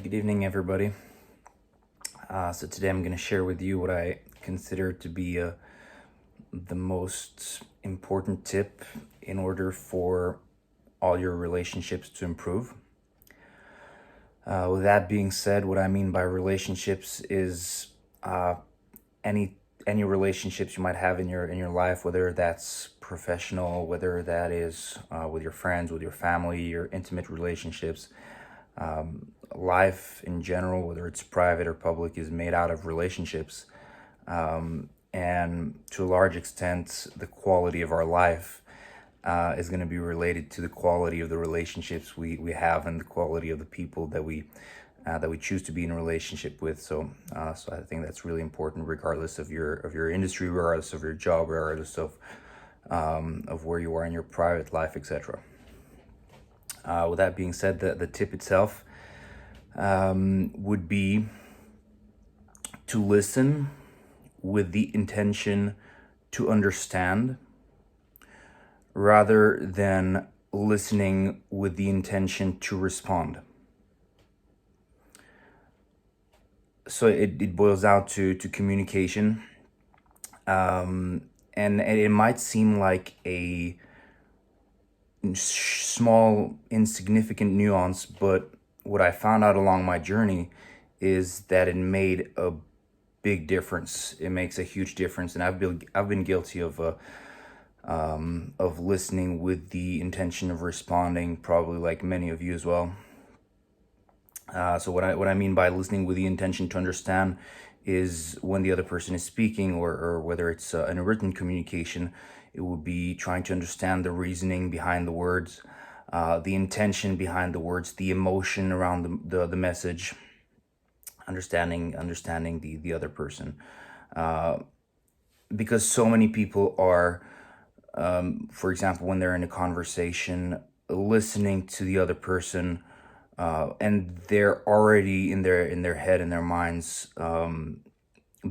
Good evening, everybody. So today I'm going to share with you what I consider to be the most important tip in order for all your relationships to improve. With that being said, what I mean by relationships is any relationships you might have in your life, whether that's professional, whether that is with your friends, with your family, your intimate relationships. Life in general, whether it's private or public, is made out of relationships. And to a large extent, the quality of our life is going to be related to the quality of the relationships we have and the quality of the people that we choose to be in a relationship with. So I think that's really important, regardless of your industry, regardless of your job, regardless of where you are in your private life, etc. With that being said, the tip itself would be to listen with the intention to understand, rather than listening with the intention to respond. So it boils down to communication, and it might seem like a small, insignificant nuance, but what I found out along my journey is that it made a big difference. It makes a huge difference, and I've been guilty of listening with the intention of responding, probably like many of you as well. So what I mean by listening with the intention to understand is when the other person is speaking, or whether it's in a written communication, it would be trying to understand the reasoning behind the words, the intention behind the words, the emotion around the message, understanding the other person. Because so many people are, for example, when they're in a conversation, listening to the other person, and they're already in their head, in their minds,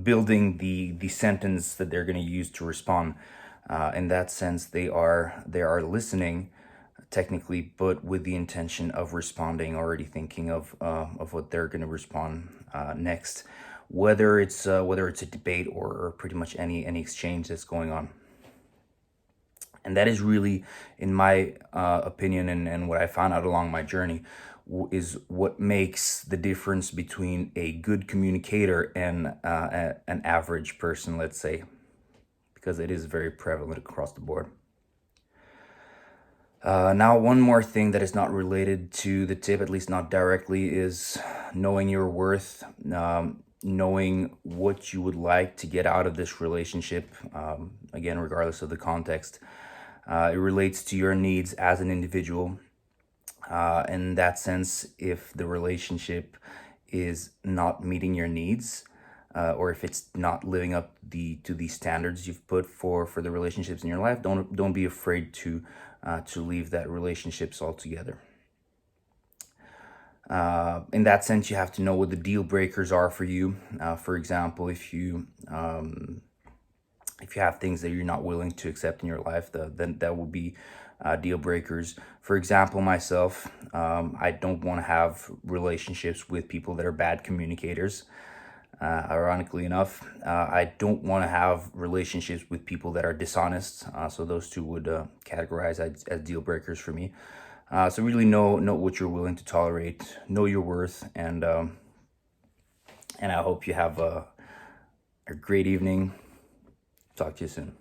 building the sentence that they're going to use to respond. In that sense, they are listening technically, but with the intention of responding, already thinking of what they're going to respond next, whether it's a debate or pretty much any exchange that's going on. And that is really, in my opinion, and what I found out along my journey, is what makes the difference between a good communicator and an average person, let's say, because it is very prevalent across the board. Now, one more thing that is not related to the tip, at least not directly, is knowing your worth, knowing what you would like to get out of this relationship, again, regardless of the context. It relates to your needs as an individual. In that sense, if the relationship is not meeting your needs, or if it's not living up to the standards you've put for the relationships in your life, don't be afraid to leave that relationships altogether. In that sense, you have to know what the deal breakers are for you. For example, if you have things that you're not willing to accept in your life, then that would be deal breakers. For example, myself, I don't want to have relationships with people that are bad communicators. Ironically enough, I don't want to have relationships with people that are dishonest. So those two would categorize as deal breakers for me. So really know what you're willing to tolerate, know your worth, and I hope you have a great evening. Talk to you soon.